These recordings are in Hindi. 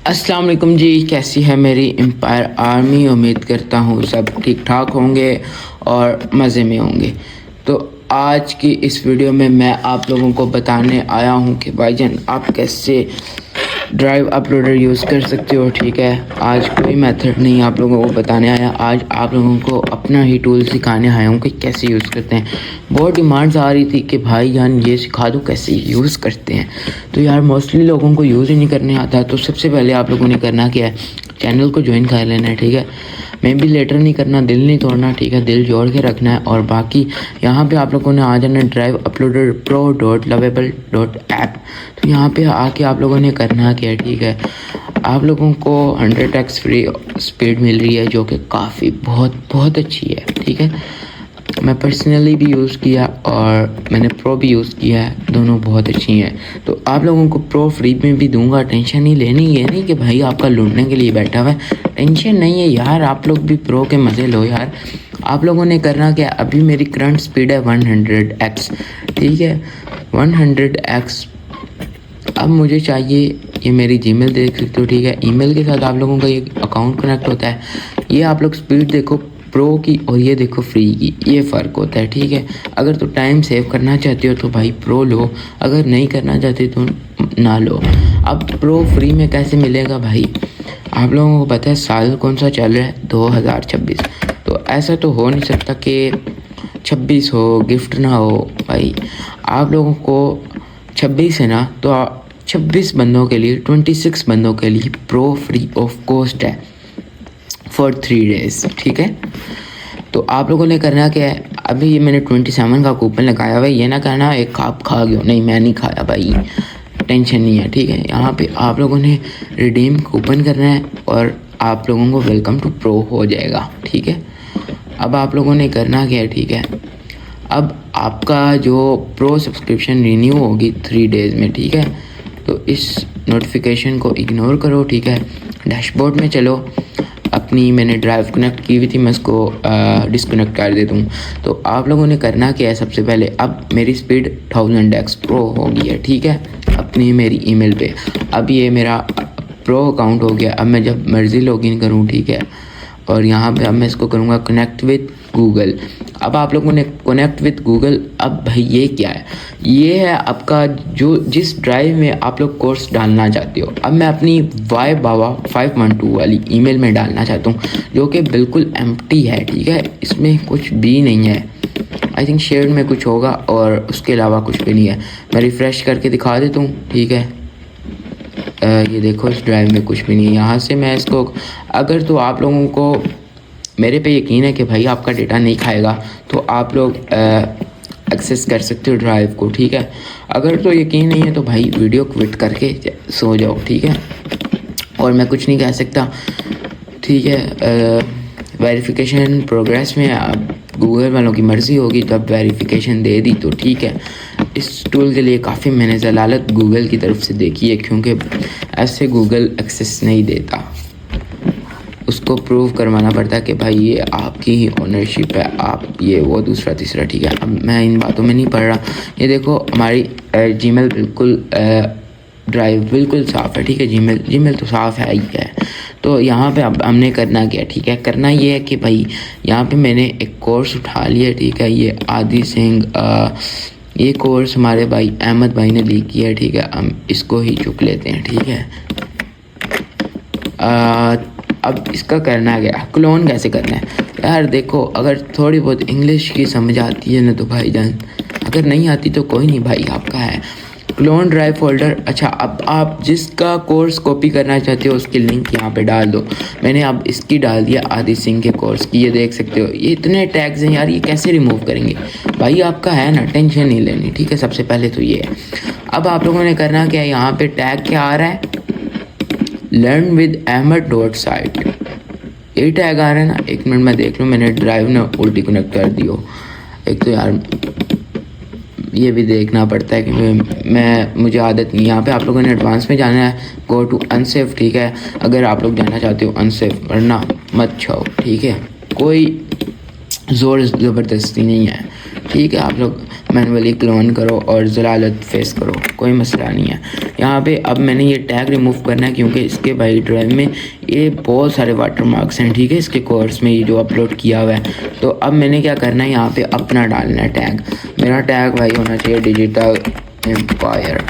अस्सलाम वालेकुम जी, कैसी है मेरी एम्पायर आर्मी। उम्मीद करता हूँ सब ठीक ठाक होंगे और मज़े में होंगे। तो आज की इस वीडियो में मैं आप लोगों को बताने आया हूँ कि भाईजान आप कैसे ड्राइव अपलोडर यूज़ कर सकते हो। ठीक है, आज कोई मेथड नहीं आप लोगों को बताने आया, आज आप लोगों को अपना ही टूल सिखाने आया हूँ कि कैसे यूज़ करते हैं। बहुत डिमांड्स आ रही थी कि भाईजान ये सिखा दो कैसे यूज़ करते हैं। तो यार मोस्टली लोगों को यूज़ ही नहीं करने आता। तो सबसे पहले आप लोगों ने करना क्या है, चैनल को ज्वाइन कर लेना है। ठीक है, मैं भी लेटर नहीं करना, दिल नहीं तोड़ना। ठीक है, दिल जोड़ के रखना है। और बाकी यहाँ पे आप लोगों ने आ जाना ड्राइव अपलोडर pro.lovable.app। तो यहाँ पे आके आप लोगों ने करना क्या है, ठीक है, आप लोगों को 100x फ्री स्पीड मिल रही है जो कि काफ़ी बहुत अच्छी है। ठीक है, मैं पर्सनली भी यूज़ किया और मैंने प्रो भी यूज़ किया है, दोनों बहुत अच्छी हैं। तो आप लोगों को प्रो फ्री में भी दूंगा, टेंशन नहीं लेनी। ये नहीं कि भाई आपका लूटने के लिए बैठा हुआ है, टेंशन नहीं है यार, आप लोग भी प्रो के मज़े लो यार। आप लोगों ने करना क्या, अभी मेरी करंट स्पीड है 100x। ठीक है, 100x। अब मुझे चाहिए, ये मेरी जीमेल देख सकते हो। ठीक है, ईमेल के साथ आप लोगों का ये अकाउंट कनेक्ट होता है। ये आप लोग स्पीड देखो प्रो की और ये देखो फ्री की, ये फ़र्क होता है। ठीक है, अगर तो टाइम सेव करना चाहते हो तो भाई प्रो लो, अगर नहीं करना चाहते तो ना लो। अब प्रो फ्री में कैसे मिलेगा भाई, आप लोगों को पता है साल कौन सा चल रहा है, 2026। तो ऐसा तो हो नहीं सकता कि 26 हो गिफ्ट ना हो भाई। आप लोगों को 26 है ना, तो 26 बंदों के लिए, 26 बंदों के लिए प्रो फ्री ऑफ कॉस्ट है फॉर 3 डेज़। ठीक है, तो आप लोगों ने करना क्या है, अभी ये मैंने 27 का कूपन लगाया हुआ है। ये ना कहना एक आप खा गए हो, नहीं मैं नहीं खाया भाई, टेंशन नहीं है। ठीक है, यहाँ पे आप लोगों ने रिडीम कूपन करना है और आप लोगों को वेलकम टू प्रो हो जाएगा। ठीक है, अब आप लोगों ने करना क्या है, ठीक है, अब आपका जो प्रो सब्सक्रिप्शन रिन्यू होगी 3 डेज़ में। ठीक है, तो इस नोटिफिकेशन को इग्नोर करो। ठीक है, डैशबोर्ड में चलो, अपनी मैंने ड्राइव कनेक्ट की हुई थी, मैं इसको डिसकनेक्ट कर देता हूँ। तो आप लोगों ने करना क्या है, सबसे पहले अब मेरी स्पीड 1000x प्रो हो गई है। ठीक है, अपनी मेरी ईमेल पे अब ये मेरा प्रो अकाउंट हो गया। अब मैं जब मर्ज़ी लॉगिन करूँ, ठीक है, और यहाँ पे अब मैं इसको करूँगा कनेक्ट विद गूगल। अब आप लोगों ने कनेक्ट विद गूगल, अब भाई ये क्या है, ये है आपका जो जिस ड्राइव में आप लोग कोर्स डालना चाहते हो। अब मैं अपनी वाई बाबा 512 वाली ईमेल में डालना चाहता हूँ जो कि बिल्कुल एम्प्टी है। ठीक है, इसमें कुछ भी नहीं है, आई थिंक शेयर में कुछ होगा और उसके अलावा कुछ भी नहीं है। मैं रिफ़्रेश करके दिखा देता हूँ। ठीक है, ये देखो इस ड्राइव में कुछ भी नहीं है। यहाँ से मैं इसको, अगर तो आप लोगों को मेरे पे यकीन है कि भाई आपका डेटा नहीं खाएगा तो आप लोग एक्सेस कर सकते हो ड्राइव को। ठीक है, अगर तो यकीन नहीं है तो भाई वीडियो क्विट करके सो जाओ। ठीक है, और मैं कुछ नहीं कह सकता। ठीक है, वेरिफिकेशन प्रोग्रेस में, अब गूगल वालों की मर्ज़ी होगी, तब वेरिफिकेशन दे दी तो ठीक है। इस टूल के लिए काफ़ी मैंने ज़लालत गूगल की तरफ से देखी है, क्योंकि ऐसे गूगल एक्सेस नहीं देता, उसको प्रूव करवाना पड़ता है कि भाई ये आपकी ही ओनरशिप है, आप ये वो दूसरा तीसरा। ठीक है, अब मैं इन बातों में नहीं पढ़ रहा। ये देखो हमारी जीमेल बिल्कुल ड्राइव बिल्कुल साफ़ है। ठीक है, जीमेल तो साफ़ है ही है। तो यहाँ पे अब हमने करना क्या, ठीक है, करना ये है कि भाई यहाँ पे मैंने एक कोर्स उठा लिया। ठीक है, ये आदि सिंह, ये कोर्स हमारे भाई अहमद भाई ने लीक किया है। ठीक है, हम इसको ही चुक लेते हैं। ठीक है, अब इसका करना क्या, क्लोन कैसे करना है यार। देखो अगर थोड़ी बहुत इंग्लिश की समझ आती है ना तो भाईजान, अगर नहीं आती तो कोई नहीं भाई, आपका है क्लोन ड्राइव फोल्डर। अच्छा, अब आप जिसका कोर्स कॉपी करना चाहते हो उसकी लिंक यहाँ पे डाल दो। मैंने अब इसकी डाल दिया, आदि सिंह के कोर्स की, ये देख सकते हो। ये इतने टैग्स हैं यार, ये कैसे रिमूव करेंगे भाई, आपका है ना, टेंशन नहीं लेनी। ठीक है, सबसे पहले तो ये है। अब आप लोगों ने करना क्या है, यहाँ पे टैग क्या आ रहा है, लर्न विद ahmed.site, ये टैग आ रहा है ना। एक मिनट में देख लूँ, मैंने ड्राइव ना उल्टी कनेक्ट कर दी हो। एक तो यार ये भी देखना पड़ता है कि मुझे आदत नहीं। यहाँ पे आप लोगों ने एडवांस में जाना है, गो टू अनसेफ। ठीक है, अगर आप लोग जाना चाहते हो अनसेफ, वरना मत छाओ। ठीक है, कोई ज़ोर ज़बरदस्ती नहीं है। ठीक है। आप लोग मैनुअली क्लोन करो और ज़लालत फेस करो, कोई मसला नहीं है। यहाँ पे अब मैंने ये टैग रिमूव करना है क्योंकि इसके भाई ड्राइव में ये बहुत सारे वाटर मार्क्स हैं, ठीक है, इसके कोर्स में ये जो अपलोड किया हुआ है। तो अब मैंने क्या करना है, यहाँ पे अपना डालना है टैग। मेरा टैग भाई होना चाहिए डिजिटल एम्पायर,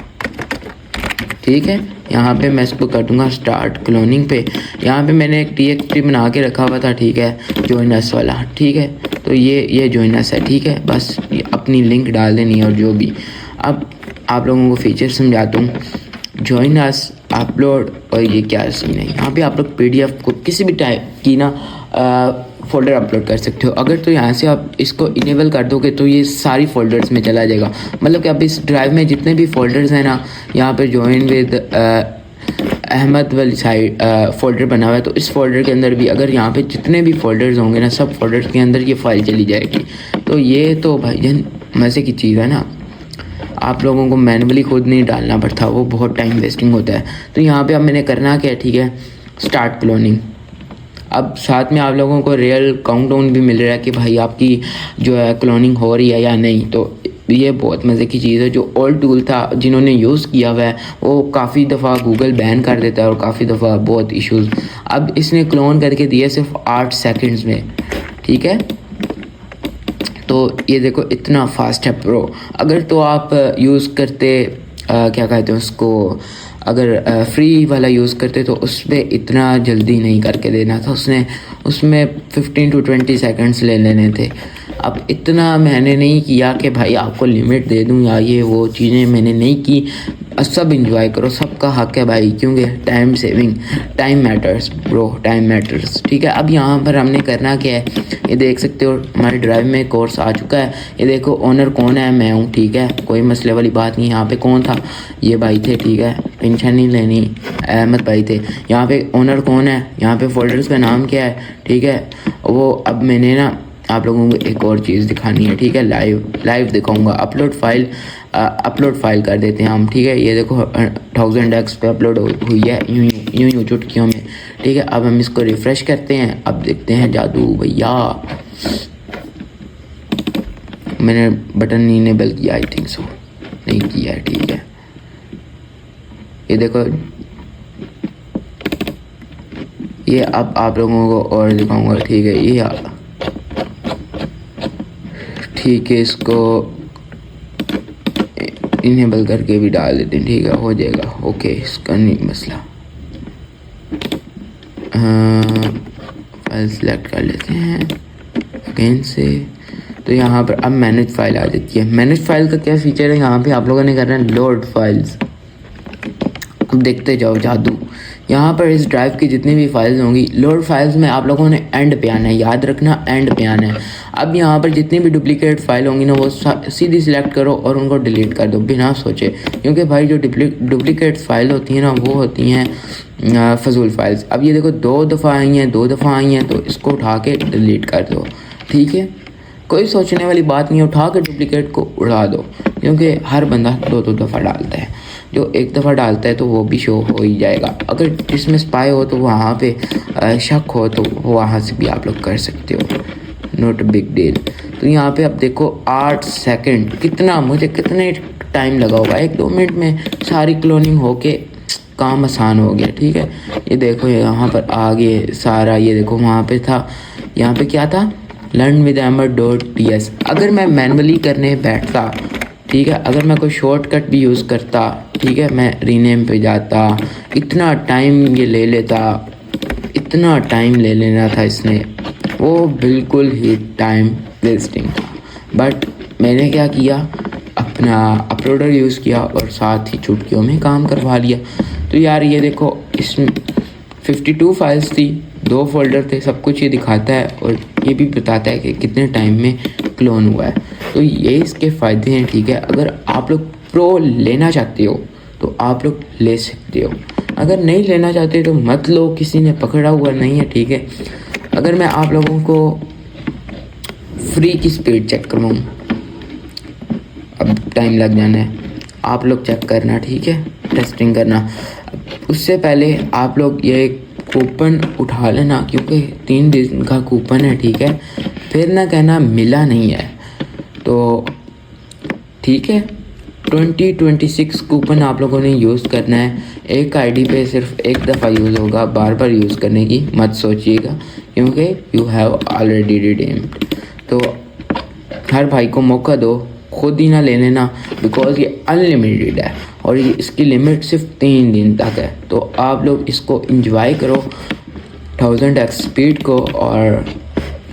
ठीक है। यहाँ पे मैं इसको कर दूँगा स्टार्ट क्लोनिंग पे। यहाँ पे मैंने एक TXT बना के रखा हुआ था, ठीक है, जॉइनस वाला, ठीक है। तो ये जॉइनस है, ठीक है। बस ये अपनी लिंक डाल देनी है और जो भी। अब आप लोगों को फीचर समझाता हूँ। जॉइनस अपलोड और ये क्या सीन है, यहाँ पे आप लोग PDF को किसी भी टाइप की ना फ़ोल्डर अपलोड कर सकते हो। अगर तो यहाँ से आप इसको इनेबल कर दोगे तो ये सारी फ़ोल्डर्स में चला जाएगा। मतलब कि आप इस ड्राइव में जितने भी फ़ोल्डर्स हैं ना, यहाँ पे जॉइन विद अहमद वाली साइड फ़ोल्डर बना हुआ है, तो इस फोल्डर के अंदर भी अगर यहाँ पे जितने भी फ़ोल्डर्स होंगे ना, सब फोल्डर्स के अंदर ये फ़ाइल चली जाएगी। तो ये तो भाईजान मज़े की चीज़ है ना। आप लोगों को मैनुअली खुद नहीं डालना पड़ता, वो बहुत टाइम वेस्टिंग होता है। तो यहाँ पे अब मैंने करना क्या है, ठीक है, स्टार्ट क्लोनिंग। अब साथ में आप लोगों को रियल काउंटडाउन भी मिल रहा है कि भाई आपकी जो है क्लोनिंग हो रही है या नहीं। तो ये बहुत मज़े की चीज़ है। जो ओल्ड टूल था जिन्होंने यूज़ किया हुआ है वो काफ़ी दफ़ा गूगल बैन कर देता है और काफ़ी दफ़ा बहुत इश्यूज़। अब इसने क्लोन करके दिया सिर्फ 8 सेकंड्स में, ठीक है। तो ये देखो इतना फास्ट है प्रो। अगर तो आप यूज़ करते क्या कहते हैं उसको, अगर फ्री वाला यूज़ करते तो उस पर इतना जल्दी नहीं करके देना था, उसमें 15 to 20 सेकंड्स ले लेने थे। अब इतना मैंने नहीं किया कि भाई आपको लिमिट दे दूँ या ये वो चीज़ें मैंने नहीं की। सब इंजॉय करो, सबका हक है भाई, क्योंकि time saving, time matters bro, time matters, ठीक है। अब यहाँ पर हमने करना क्या है, ये देख सकते हो हमारे ड्राइव में कोर्स आ चुका है। ये देखो ओनर कौन है, मैं हूँ, ठीक है, कोई मसले वाली बात नहीं। यहाँ पे कौन था, ये भाई थे, ठीक है, टेंशन नहीं लेनी, अहमद भाई थे। यहाँ पे ओनर कौन है, यहाँ पे फोल्डर्स का नाम क्या है, ठीक है। वो अब मैंने ना आप लोगों को एक और चीज़ दिखानी है, ठीक है, लाइव दिखाऊंगा। अपलोड फाइल कर देते हैं हम, ठीक है। ये देखो 1000x पे अपलोड हुई है, यूं चुटकियों में, ठीक है। अब हम इसको रिफ़्रेश करते हैं, अब देखते हैं जादू भैया। मैंने बटन नहीं इनेबल किया, आई थिंक सो नहीं किया है, ठीक है। ये देखो, ये अब आप लोगों को और दिखाऊंगा, ठीक है। ये ठीक है, इसको इनेबल करके भी डाल देते हैं, ठीक है, हो जाएगा, ओके, इसका नहीं मसला। फाइल सेलेक्ट कर लेते हैं अगेन से। तो यहाँ पर अब मैनेज फाइल आ जाती है। मैनेज फाइल का क्या फीचर है, यहाँ पे आप लोगों ने करना है लोड फाइल्स। अब देखते जाओ जादू। यहाँ पर इस ड्राइव की जितनी भी फाइल्स होंगी, लोड फाइल्स में आप लोगों ने एंड पे आना है, याद रखना एंड पे आना है। अब यहाँ पर जितनी भी डुप्लीकेट फाइल होंगी ना, वो सीधी सिलेक्ट करो और उनको डिलीट कर दो बिना सोचे, क्योंकि भाई जो डुप्लीकेट फाइल होती हैं ना, वो होती हैं फजूल फाइल्स। अब ये देखो 2 दफ़ा आई हैं, तो इसको उठा के डिलीट कर दो, ठीक है। कोई सोचने वाली बात नहीं है, उठा के डुप्लीकेट को उड़ा दो, क्योंकि हर बंदा 2 दफ़ा डालता है। जो एक दफ़ा डालता है तो वो भी शो हो ही जाएगा। अगर जिसमें स्पाई हो तो वहाँ पे शक हो तो वहाँ से भी आप लोग कर सकते हो, नॉट बिग डील। तो यहाँ पे अब देखो 8 सेकंड, कितने टाइम लगा होगा, 1-2 मिनट में सारी क्लोनिंग होके काम आसान हो गया, ठीक है। ये देखो यहाँ पर आगे सारा, ये देखो वहाँ पे था, यहाँ पे क्या था, learnwithahmed.ts। अगर मैं मैनुअली करने बैठता, ठीक है, अगर मैं कोई शॉर्टकट भी यूज़ करता, ठीक है, मैं रीनेम पे जाता, इतना टाइम ये ले लेता, इतना टाइम ले लेना था इसने, वो बिल्कुल ही टाइम वेस्टिंग था। बट मैंने क्या किया, अपना अपलोडर यूज़ किया और साथ ही चुटकियों में काम करवा लिया। तो यार ये देखो, इसमें 52 फाइल्स थी, 2 फोल्डर थे, सब कुछ ये दिखाता है और ये भी बताता है कि कितने टाइम में क्लोन हुआ है। तो ये इसके फ़ायदे हैं, ठीक है। अगर आप लोग प्रो लेना चाहते हो तो आप लोग ले सकते हो, अगर नहीं लेना चाहते तो मत लो, किसी ने पकड़ा हुआ नहीं है, ठीक है। अगर मैं आप लोगों को फ्री की स्पीड चेक करवाऊँ, अब टाइम लग जाना है, आप लोग चेक करना, ठीक है, टेस्टिंग करना। उससे पहले आप लोग ये कूपन उठा लेना, क्योंकि 3 दिन का कूपन है, ठीक है। फिर ना कहना मिला नहीं है। तो ठीक है, 2026 कूपन आप लोगों ने यूज़ करना है। एक आईडी पे सिर्फ एक दफ़ा यूज़ होगा, बार बार यूज़ करने की मत सोचिएगा, क्योंकि यू हैव ऑलरेडी रिडीम्ड। तो हर भाई को मौका दो, खुद ही ना ले लेना, बिकॉज़ ये अनलिमिटेड है और ये इसकी लिमिट सिर्फ 3 दिन तक है। तो आप लोग इसको इंजॉय करो 1000x स्पीड को, और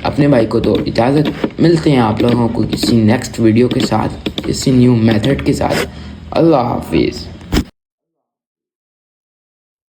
अपने भाई को तो इजाज़त। मिलते हैं आप लोगों को किसी नेक्स्ट वीडियो के साथ, किसी न्यू मेथड के साथ। अल्लाह हाफिज़।